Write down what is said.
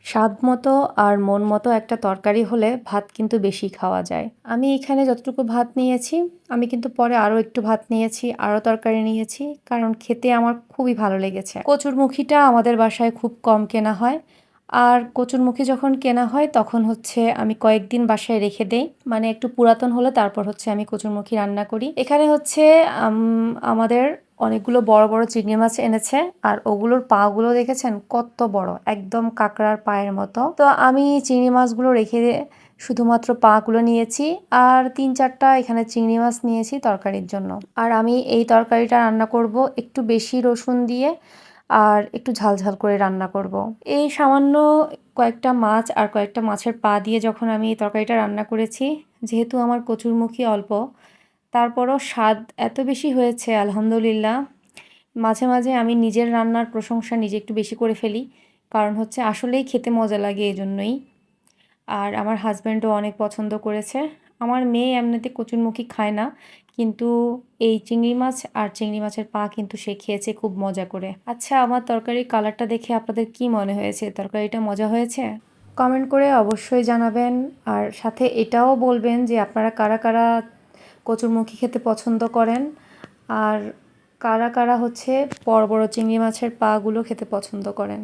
স্বাদ মতো আর মন মতো একটা তরকারি হলে ভাত কিন্তু বেশি খাওয়া যায়। আমি এখানে যতটুকু ভাত নিয়েছি, আমি কিন্তু পরে আরও একটু ভাত নিয়েছি, আরও তরকারি নিয়েছি। কারণ খেতে আমার খুবই ভালো লেগেছে। কচুরমুখিটা আমাদের বাসায় খুব কম কেনা হয়। আর কচুরমুখী যখন কেনা হয় তখন হচ্ছে আমি কয়েকদিন বাসায় রেখে দেই। মানে একটু পুরাতন হলে তারপর হচ্ছে আমি কচুরমুখী রান্না করি। এখানে হচ্ছে আমাদের অনেকগুলো বড় বড় চিংড়ি মাছ এনেছে আর ওগুলোর পা গুলো দেখেছেন কত বড়, একদম কাঁকড়ার পায়ের মতো। তো আমি চিংড়ি মাছগুলো রেখে শুধুমাত্র পা গুলো নিয়েছি আর 3-4টা এখানে চিংড়ি মাছ নিয়েছি তরকারির জন্য। আর আমি এই তরকারিটা রান্না করব একটু বেশি রসুন দিয়ে আর একটু ঝাল ঝাল করে রান্না করব। এই সামান্য কয়েকটা মাছ আর কয়েকটা মাছের পা দিয়ে যখন আমি এই তরকারিটা রান্না করেছি, যেহেতু আমার কচুরমুখী অল্প, তারপরও স্বাদ এত বেশি হয়েছে আলহামদুলিল্লাহ। মাঝে মাঝে আমি নিজের রান্নার প্রশংসা নিজে একটু বেশি করে ফেলি, কারণ হচ্ছে আসলেই খেতে মজা লাগে এজন্যই। আর আমার হাজব্যান্ডও অনেক পছন্দ করেছে। আমার মেয়ে এমনিতে কচুরমুখী খায় না, কিন্তু এই চিংড়ি মাছ আর চিংড়ি মাছের পা কিন্তু সে খেয়েছে খুব মজা করে। আচ্ছা, আমার তরকারির কালারটা দেখে আপনাদের কি মনে হয়েছে? তরকারিটা মজা হয়েছে? কমেন্ট করে অবশ্যই জানাবেন। আর সাথে এটাও বলবেন যে আপনারা কারা কারা কচুরমুখী খেতে পছন্দ করেন আর কারা কারা হচ্ছে বড় বড় চিংড়ি মাছের পা গুলো খেতে পছন্দ করেন।